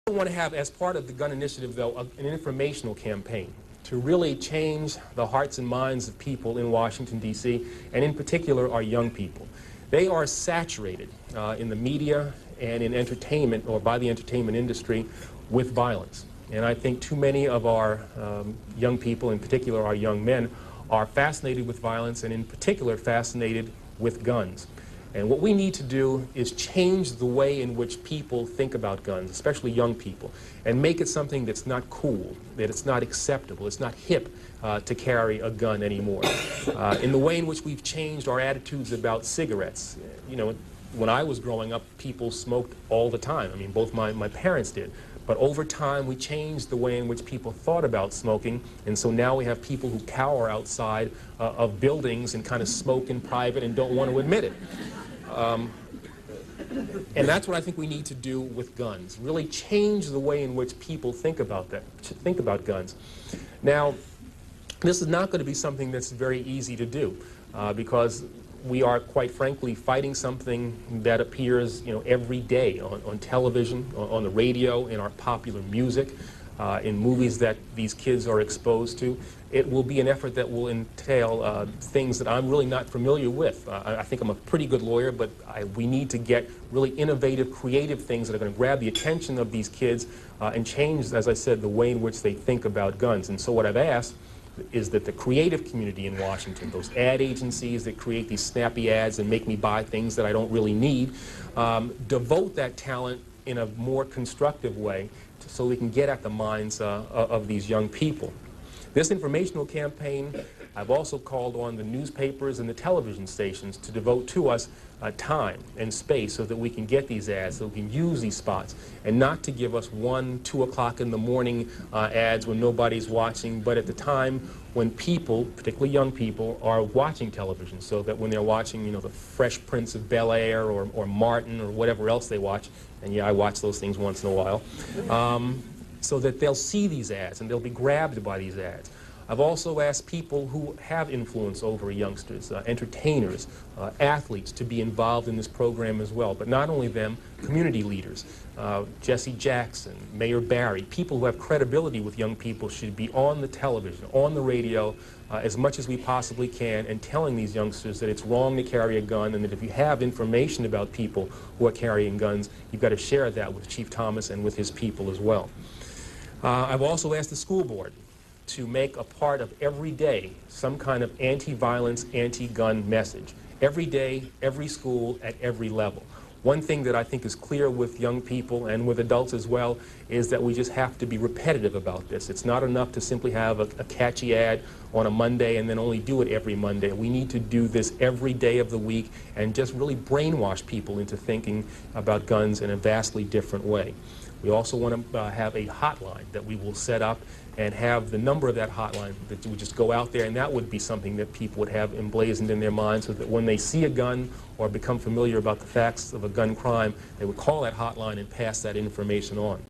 We want to have, as part of the gun initiative, though, an informational campaign to really change the hearts and minds of people in Washington, D.C., and in particular our young people. They are saturated in the media and in entertainment, or by the entertainment industry, with violence. And I think too many of our young people, in particular our young men, are fascinated with violence, and in particular fascinated with guns. And what we need to do is change the way in which people think about guns, especially young people, and make it something that's not cool, that it's not acceptable, it's not hip to carry a gun anymore. In the way in which we've changed our attitudes about cigarettes. You know, when I was growing up, people smoked all the time. I mean, both my parents did. But over time, we changed the way in which people thought about smoking, and so now we have people who cower outside of buildings and kind of smoke in private and don't want to admit it. And that's what I think we need to do with guns, really change the way in which people think about guns. Now, this is not going to be something that's very easy to do because we are, quite frankly, fighting something that appears, every day on television, on the radio, in our popular music, in movies that these kids are exposed to. It will be an effort that will entail things that I'm really not familiar with. I think I'm a pretty good lawyer, but we need to get really innovative, creative things that are going to grab the attention of these kids and change, as I said, the way in which they think about guns. And so what I've asked is that the creative community in Washington, those ad agencies that create these snappy ads and make me buy things that I don't really need, devote that talent in a more constructive way so we can get at the minds of these young people. This informational campaign, I've also called on the newspapers and the television stations to devote to us time and space so that we can get these ads, so we can use these spots, and not to give us 1, 2 o'clock in the morning ads when nobody's watching, but at the time when people, particularly young people, are watching television, so that when they're watching, the Fresh Prince of Bel-Air or Martin or whatever else they watch, and yeah, I watch those things once in a while, so that they'll see these ads and they'll be grabbed by these ads. I've also asked people who have influence over youngsters, entertainers, athletes, to be involved in this program as well. But not only them, community leaders, Jesse Jackson, Mayor Barry, people who have credibility with young people should be on the television, on the radio, as much as we possibly can, and telling these youngsters that it's wrong to carry a gun, and that if you have information about people who are carrying guns, you've got to share that with Chief Thomas and with his people as well. I've also asked the school board to make a part of every day some kind of anti-violence, anti-gun message. Every day, every school, at every level. One thing that I think is clear with young people and with adults as well is that we just have to be repetitive about this. It's not enough to simply have a catchy ad on a Monday and then only do it every Monday. We need to do this every day of the week and just really brainwash people into thinking about guns in a vastly different way. We also want to have a hotline that we will set up and have the number of that hotline that would just go out there, and that would be something that people would have emblazoned in their minds so that when they see a gun or become familiar about the facts of a gun crime, they would call that hotline and pass that information on.